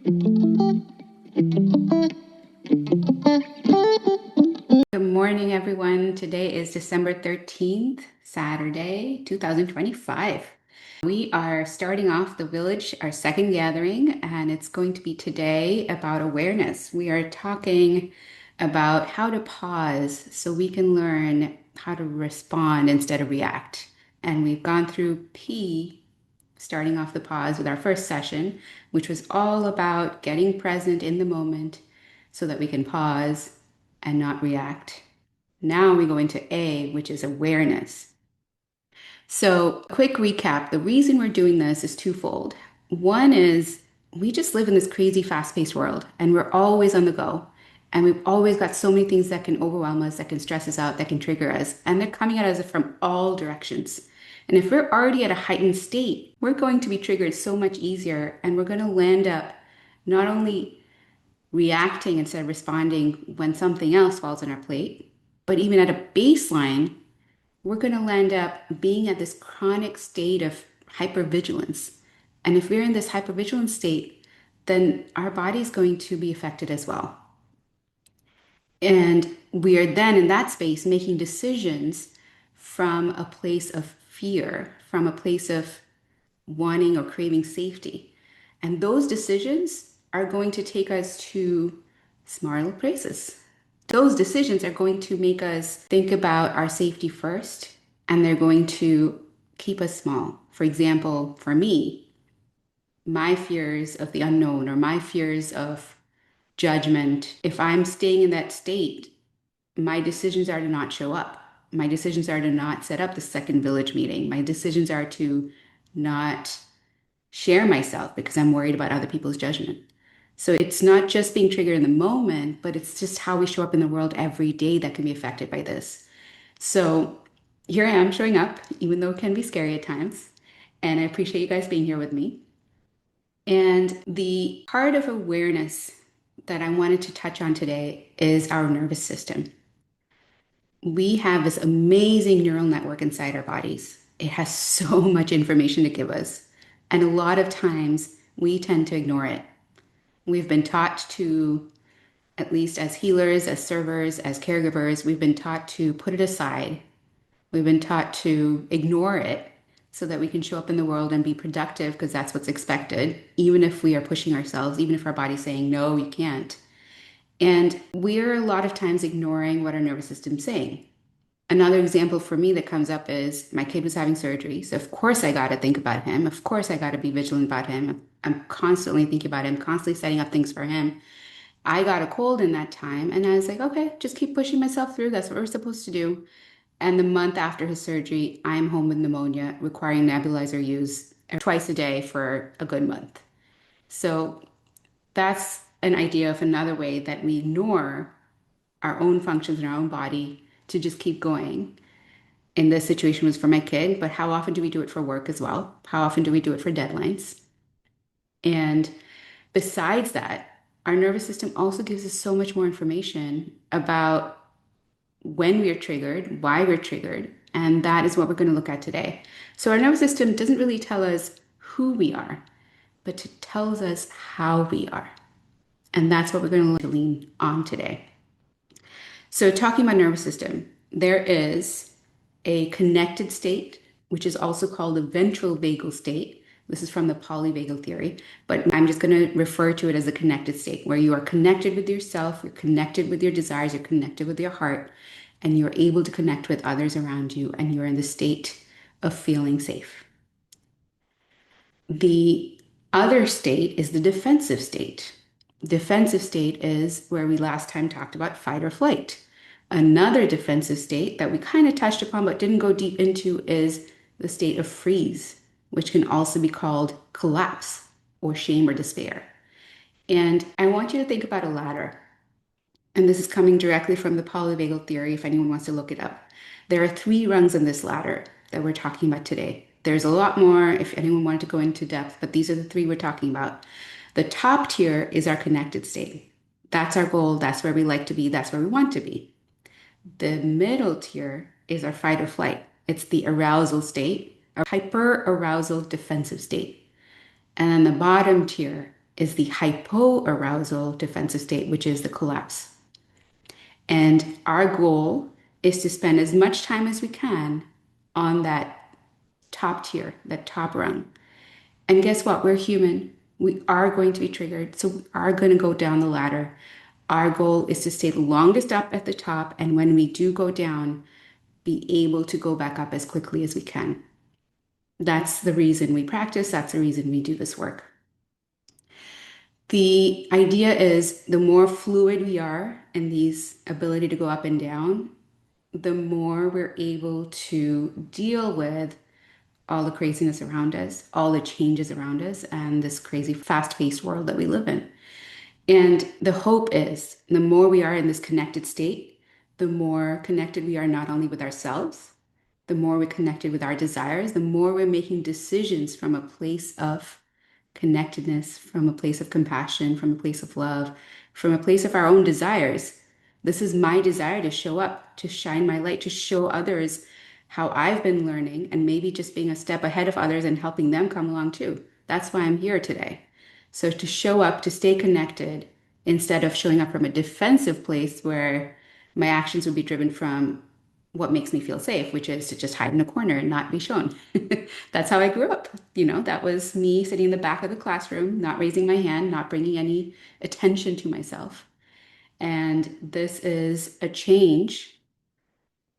Good morning, everyone. Today is December 13th, Saturday, 2025. We are starting off the village, our second gathering, and it's going to be today about awareness. We are talking about how to pause so we can learn how to respond instead of react. And we've gone through P, starting off the pause with our first session, which was all about getting present in the moment so that we can pause and not react. Now we go into A, which is awareness. So, quick recap, the reason we're doing this is twofold. One is we just live in this crazy fast-paced world and we're always on the go. And we've always got so many things that can overwhelm us, that can stress us out, that can trigger us. And they're coming at us from all directions. And if we're already at a heightened state, we're going to be triggered so much easier and we're going to land up not only reacting instead of responding when something else falls on our plate, but even at a baseline, we're going to land up being at this chronic state of hypervigilance. And if we're in this hypervigilance state, then our body is going to be affected as well. And we are then in that space making decisions from a place of fear, from a place of wanting or craving safety. And those decisions are going to take us to smaller places. Those decisions are going to make us think about our safety first, and they're going to keep us small. For example, for me, my fears of the unknown or my fears of judgment, if I'm staying in that state, my decisions are to not show up. My decisions are to not set up the second village meeting. My decisions are to not share myself because I'm worried about other people's judgment. So it's not just being triggered in the moment, but it's just how we show up in the world every day that can be affected by this. So here I am showing up, even though it can be scary at times. And I appreciate you guys being here with me. And the part of awareness that I wanted to touch on today is our nervous system. We have this amazing neural network inside our bodies. It has so much information to give us. And a lot of times we tend to ignore it. We've been taught to, at least as healers, as servers, as caregivers, we've been taught to put it aside. We've been taught to ignore it so that we can show up in the world and be productive because that's what's expected, even if we are pushing ourselves, even if our body's saying, no, you can't. And we're a lot of times ignoring what our nervous system's saying. Another example for me that comes up is my kid was having surgery. So, of course, I got to think about him. Of course, I got to be vigilant about him. I'm constantly thinking about him, constantly setting up things for him. I got a cold in that time, and I was like, okay, just keep pushing myself through. That's what we're supposed to do. And the month after his surgery, I'm home with pneumonia, requiring nebulizer use twice a day for a good month. So, that's an idea of another way that we ignore our own functions in our own body to just keep going. In this situation was for my kid, but how often do we do it for work as well? How often do we do it for deadlines? And besides that, our nervous system also gives us so much more information about when we are triggered, why we're triggered, and that is what we're going to look at today. So our nervous system doesn't really tell us who we are, but it tells us how we are. And that's what we're going to lean on today. So talking about nervous system, there is a connected state, which is also called a ventral vagal state. This is from the Polyvagal Theory, but I'm just going to refer to it as a connected state where you are connected with yourself, you're connected with your desires, you're connected with your heart, and you're able to connect with others around you, and you're in the state of feeling safe. The other state is the defensive state. Defensive state is where we last time talked about fight or flight. Another defensive state that we kind of touched upon but didn't go deep into is the state of freeze, which can also be called collapse or shame or despair. And I want you to think about a ladder. And this is coming directly from the polyvagal theory if anyone wants to look it up. There are 3 rungs in this ladder that we're talking about today. There's a lot more if anyone wanted to go into depth, but these are the 3 we're talking about. The top tier is our connected state. That's our goal. That's where we like to be. That's where we want to be. The middle tier is our fight or flight. It's the arousal state, a hyper arousal defensive state. And then the bottom tier is the hypoarousal defensive state, which is the collapse. And our goal is to spend as much time as we can on that top tier, that top rung. And guess what? We're human. We are going to be triggered. So we are going to go down the ladder. Our goal is to stay the longest up at the top. And when we do go down, be able to go back up as quickly as we can. That's the reason we practice. That's the reason we do this work. The idea is the more fluid we are in these ability to go up and down, the more we're able to deal with all the craziness around us, all the changes around us, and this crazy fast-paced world that we live in. And the hope is the more we are in this connected state, the more connected we are not only with ourselves, the more we're connected with our desires, the more we're making decisions from a place of connectedness, from a place of compassion, from a place of love, from a place of our own desires. This is my desire to show up, to shine my light, to show others how I've been learning and maybe just being a step ahead of others and helping them come along too. That's why I'm here today. So to show up, to stay connected instead of showing up from a defensive place where my actions would be driven from what makes me feel safe, which is to just hide in a corner and not be shown. That's how I grew up. That was me sitting in the back of the classroom, not raising my hand, not bringing any attention to myself. And this is a change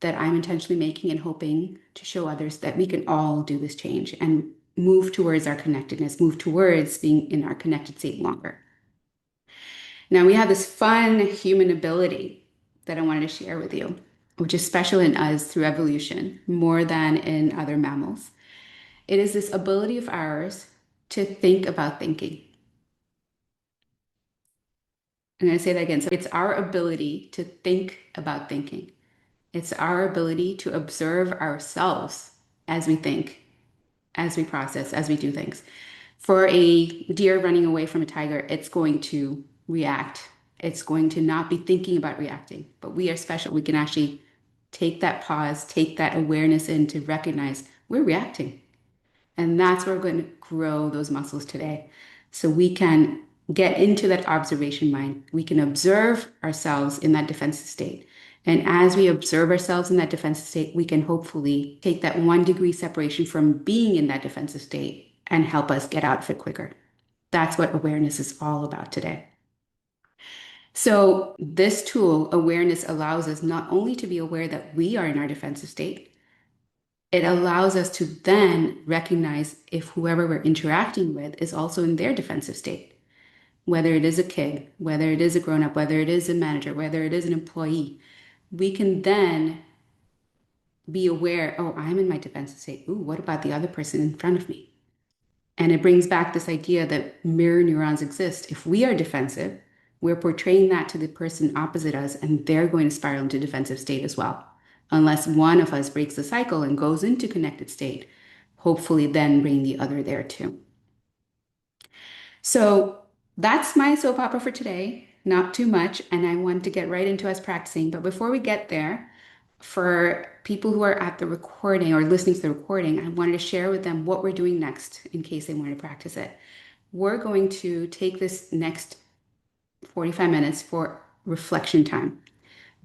that I'm intentionally making and hoping to show others that we can all do this change and move towards our connectedness, move towards being in our connected state longer. Now, we have this fun human ability that I wanted to share with you, which is special in us through evolution more than in other mammals. It is this ability of ours to think about thinking. I'm going to say that again. So it's our ability to think about thinking. It's our ability to observe ourselves as we think, as we process, as we do things. For a deer running away from a tiger, it's going to react. It's going to not be thinking about reacting. But we are special. We can actually take that pause, take that awareness in to recognize we're reacting. And that's where we're going to grow those muscles today. So we can get into that observation mind. We can observe ourselves in that defensive state. And as we observe ourselves in that defensive state, we can hopefully take that 1 degree separation from being in that defensive state and help us get out of it quicker. That's what awareness is all about today. So this tool, awareness, allows us not only to be aware that we are in our defensive state, it allows us to then recognize if whoever we're interacting with is also in their defensive state, whether it is a kid, whether it is a grown-up, whether it is a manager, whether it is an employee. We can then be aware, oh, I'm in my defensive state. Ooh, what about the other person in front of me? And it brings back this idea that mirror neurons exist. If we are defensive, we're portraying that to the person opposite us, and they're going to spiral into defensive state as well. Unless one of us breaks the cycle and goes into connected state, hopefully then bring the other there too. So that's my soap opera for today. Not too much, and I want to get right into us practicing. But before we get there, for people who are at the recording or listening to the recording, I wanted to share with them what we're doing next in case they want to practice it. We're going to take this next 45 minutes for reflection time.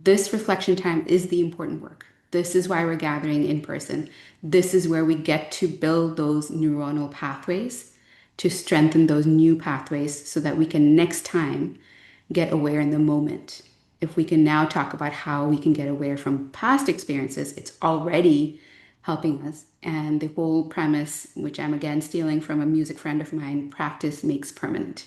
This reflection time is the important work. This is why we're gathering in person. This is where we get to build those neuronal pathways, to strengthen those new pathways so that we can next time get aware in the moment. If we can now talk about how we can get aware from past experiences, it's already helping us. And the whole premise, which I'm again stealing from a music friend of mine, practice makes permanent.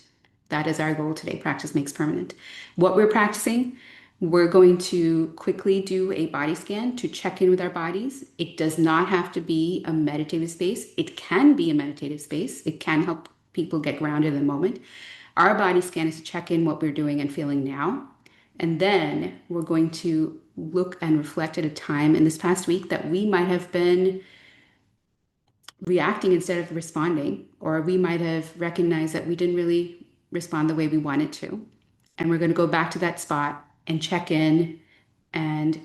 That is our goal today. Practice makes permanent. What we're practicing, we're going to quickly do a body scan to check in with our bodies. It does not have to be a meditative space. It can be a meditative space. It can help people get grounded in the moment. Our body scan is to check in what we're doing and feeling now. And then we're going to look and reflect at a time in this past week that we might have been reacting instead of responding, or we might have recognized that we didn't really respond the way we wanted to. And we're going to go back to that spot and check in and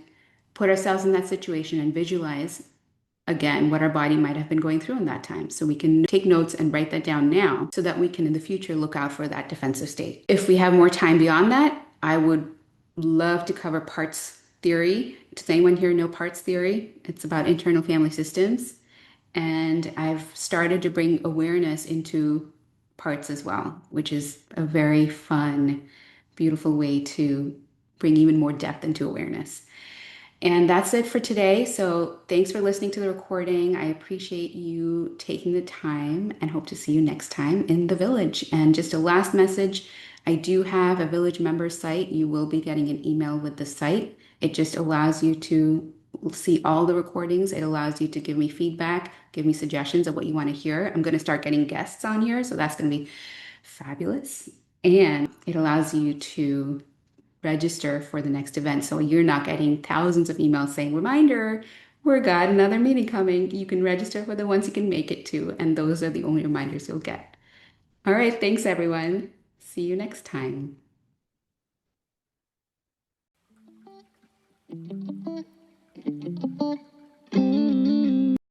put ourselves in that situation and visualize again, what our body might have been going through in that time. So we can take notes and write that down now so that we can in the future look out for that defensive state. If we have more time beyond that, I would love to cover parts theory. Does anyone here know parts theory? It's about internal family systems. And I've started to bring awareness into parts as well, which is a very fun, beautiful way to bring even more depth into awareness. And that's it for today. So thanks for listening to the recording. I appreciate you taking the time and hope to see you next time in the village. And just a last message, I do have a village member site. You will be getting an email with the site. It just allows you to see all the recordings. It allows you to give me feedback, give me suggestions of what you want to hear. I'm going to start getting guests on here, so that's going to be fabulous. And it allows you to register for the next event. So you're not getting thousands of emails saying, reminder, we've got another meeting coming. You can register for the ones you can make it to, and those are the only reminders you'll get. All right, thanks everyone. See you next time.